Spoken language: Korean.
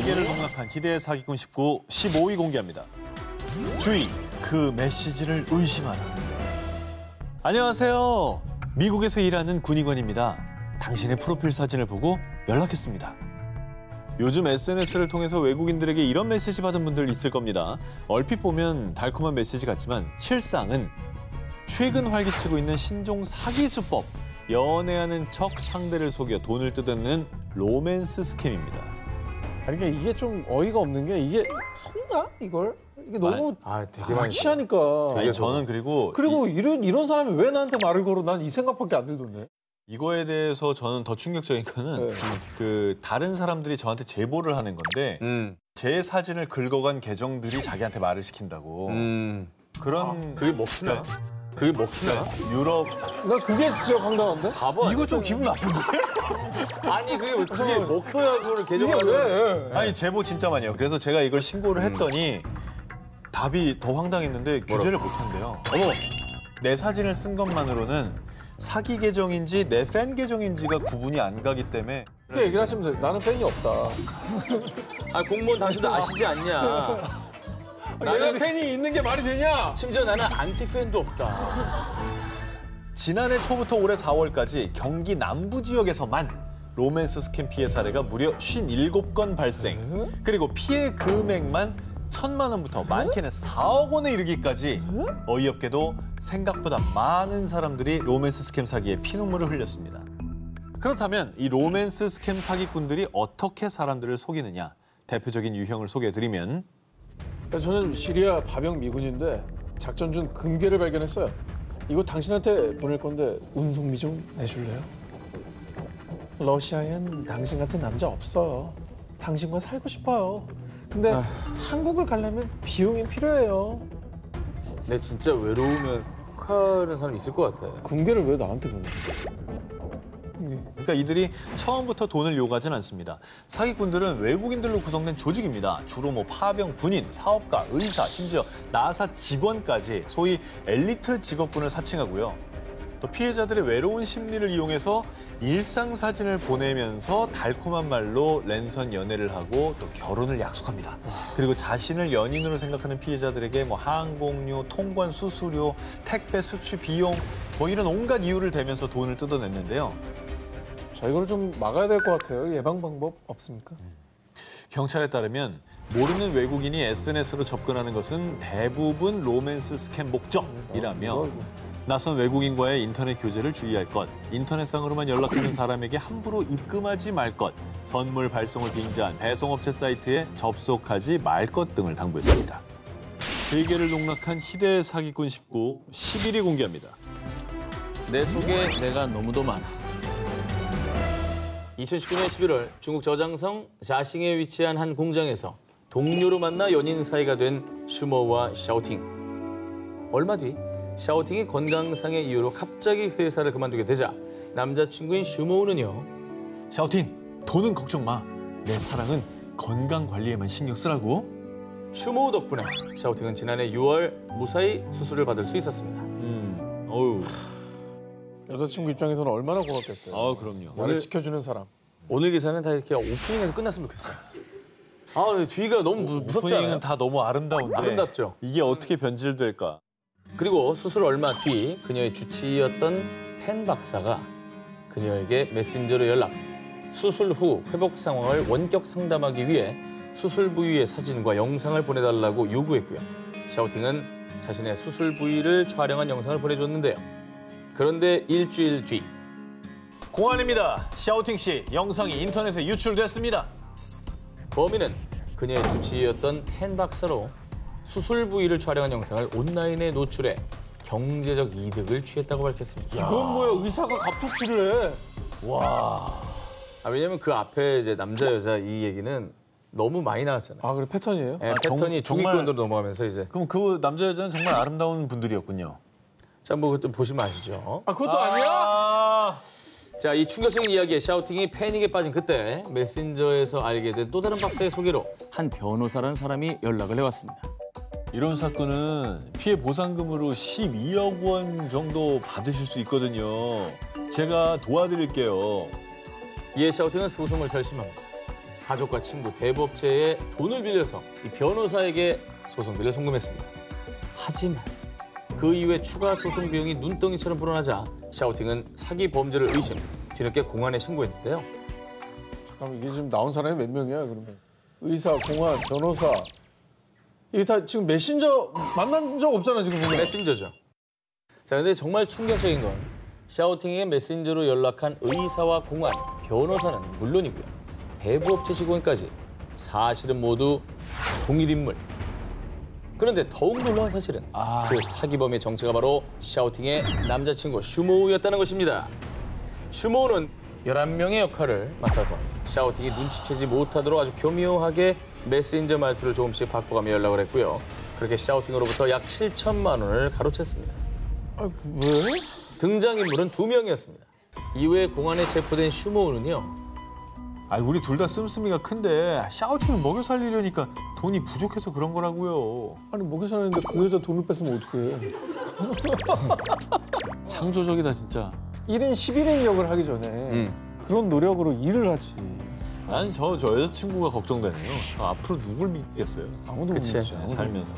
세계를 농락한 희대의 사기꾼 19, 15위 공개합니다. 주의, 그 메시지를 의심하라. 안녕하세요. 미국에서 일하는 군의관입니다. 당신의 프로필 사진을 보고 연락했습니다. 요즘 SNS를 통해서 외국인들에게 이런 메시지 받은 분들 있을 겁니다. 얼핏 보면 달콤한 메시지 같지만 실상은 최근 활기치고 있는 신종 사기 수법, 연애하는 척 상대를 속여 돈을 뜯어내는 로맨스 스캠입니다. 그러니까 이게 좀 어이가 없는 게 이게 속나 이걸? 이게 너무 되게 많이 취하니까. 아니 저는 그리고 이런 사람이 왜 나한테 말을 걸어? 난 이 생각밖에 안 들던데. 이거에 대해서 저는 더 충격적인 거는 그 다른 사람들이 저한테 제보를 하는 건데 제 사진을 긁어간 계정들이 자기한테 말을 시킨다고. 그런 그게 먹히나? 그게 먹히나? 유럽 나 그게 진짜 황당한데? 이거 좀 기분 나쁜데? 아니 그게 먹혀야 그걸 이게 개정하는. 왜? 아니 제보 진짜 많이 해요. 그래서 제가 이걸 신고를 했더니 답이 더 황당했는데 규제를 못 한대요. 어머, 내 사진을 쓴 것만으로는 사기 계정인지 내 팬 계정인지가 구분이 안 가기 때문에 그렇게 얘기를 하시면 돼. 나는 팬이 없다. 공무원 당신도 아시지 않냐? 내가 팬이 있는 게 말이 되냐? 심지어 나는 안티 팬도 없다. 지난해 초부터 올해 4월까지 경기 남부 지역에서만 로맨스 스캠 피해 사례가 무려 57건 발생. 그리고 피해 금액만 1,000만 원부터 많게는 4억 원에 이르기까지 어이없게도 생각보다 많은 사람들이 로맨스 스캠 사기에 피눈물을 흘렸습니다. 그렇다면 이 로맨스 스캠 사기꾼들이 어떻게 사람들을 속이느냐? 대표적인 유형을 소개해드리면 저는 시리아 파병 미군인데 작전 중 금괴를 발견했어요. 이거 당신한테 보낼 건데 운송비 좀 내줄래요? 러시아엔 당신 같은 남자 없어요. 당신과 살고 싶어요. 근데 한국을 가려면 비용이 필요해요. 내 진짜 외로우면 혹하는 사람 있을 것 같아. 금괴를 왜 나한테 보내? 그러니까 이들이 처음부터 돈을 요구하진 않습니다. 사기꾼들은 외국인들로 구성된 조직입니다. 주로 파병, 군인, 사업가, 의사, 심지어 나사 직원까지 소위 엘리트 직업군을 사칭하고요. 또 피해자들의 외로운 심리를 이용해서 일상 사진을 보내면서 달콤한 말로 랜선 연애를 하고 또 결혼을 약속합니다. 그리고 자신을 연인으로 생각하는 피해자들에게 항공료, 통관 수수료, 택배 수출 비용 이런 온갖 이유를 대면서 돈을 뜯어냈는데요. 자, 이걸 좀 막아야 될 것 같아요. 예방 방법 없습니까? 경찰에 따르면 모르는 외국인이 SNS로 접근하는 것은 대부분 로맨스 스캠 목적이라며 낯선 외국인과의 인터넷 교제를 주의할 것, 인터넷상으로만 연락하는 사람에게 함부로 입금하지 말 것, 선물 발송을 빙자한 배송업체 사이트에 접속하지 말 것 등을 당부했습니다. 세계를 농락한 희대의 사기꾼 19, 11위 공개합니다. 내 속에 내가 너무도 많아. 2019년 11월 중국 저장성 자싱에 위치한 한 공장에서 동료로 만나 연인 사이가 된 슈머와 샤오팅. 얼마 뒤 샤오팅이 건강상의 이유로 갑자기 회사를 그만두게 되자 남자친구인 슈모우는요. 샤오팅, 돈은 걱정 마. 내 사랑은 건강 관리에만 신경 쓰라고. 슈모우 덕분에 샤오팅은 지난해 6월 무사히 수술을 받을 수 있었습니다. 어우. 여자친구 입장에서는 얼마나 고맙겠어요. 그럼요. 나를 지켜주는 사람. 오늘 기사는 다 이렇게 오프닝에서 끝났으면 좋겠어요. 뒤가 너무 무섭지 않아요? 오프닝은 다 너무 아름다운데 아름답죠? 이게 어떻게 변질될까? 그리고 수술 얼마 뒤 그녀의 주치의였던 펜 박사가 그녀에게 메신저로 연락, 수술 후 회복 상황을 원격 상담하기 위해 수술 부위의 사진과 영상을 보내달라고 요구했고요. 샤오팅은 자신의 수술 부위를 촬영한 영상을 보내줬는데요. 그런데 일주일 뒤 공안입니다. 샤오팅 씨 영상이 인터넷에 유출됐습니다. 범인은 그녀의 주치의였던 펜 박사로 수술 부위를 촬영한 영상을 온라인에 노출해 경제적 이득을 취했다고 밝혔습니다. 이건 뭐야? 의사가 갑툭질을 해. 왜냐면 그 앞에 이제 남자 여자 이 얘기는 너무 많이 나왔잖아요. 그래 패턴이에요? 네, 패턴이 중위권으로 넘어가면서 이제. 그럼 그 남자 여자는 정말 아름다운 분들이었군요. 자, 그것도 보시면 아시죠. 그것도 아니야? 자, 이 충격적인 이야기에 샤오팅이 패닉에 빠진 그때 메신저에서 알게 된 또 다른 박사의 소개로 한 변호사라는 사람이 연락을 해왔습니다. 이런 사건은 피해 보상금으로 12억 원 정도 받으실 수 있거든요. 제가 도와드릴게요. 이에 샤오팅은 소송을 결심합니다. 가족과 친구, 대부업체에 돈을 빌려서 이 변호사에게 소송비를 송금했습니다. 하지만 그 이후에 추가 소송 비용이 눈덩이처럼 불어나자 샤오팅은 사기 범죄를 의심, 뒤늦게 공안에 신고했는데요. 잠깐만, 이게 지금 나온 사람이 몇 명이야, 그러면? 의사, 공안, 변호사. 이게 다 지금 메신저 만난 적 없잖아, 지금. 그냥. 메신저죠. 자, 근데 정말 충격적인 건 샤오팅에게 메신저로 연락한 의사와 공안, 변호사는 물론이고요. 대부업체 직원까지 사실은 모두 동일 인물. 그런데 더욱 놀라운 사실은 그 사기범의 정체가 바로 샤오팅의 남자친구 슈모우였다는 것입니다. 슈모우는 11명의 역할을 맡아서 샤오팅이 눈치채지 못하도록 아주 교묘하게 메신저 말투를 조금씩 바꿔가며 연락을 했고요. 그렇게 샤오팅으로부터 약 7천만 원을 가로챘습니다. 아, 왜? 등장인물은 2명이었습니다. 이후에 공안에 체포된 슈모우는요. 아, 우리 둘 다 씀씀이가 큰데 샤오팅을 먹여 살리려니까 돈이 부족해서 그런 거라고요. 아니, 목에 사는데 그 여자 돈을 뺐으면 어떡해. 창조적이다 진짜. 1인 11인 역을 하기 전에 그런 노력으로 일을 하지. 난 저 여자친구가 걱정되네요. 저 앞으로 누굴 믿겠어요. 아무도 못 그치. 믿지. 아무도 못 살면서.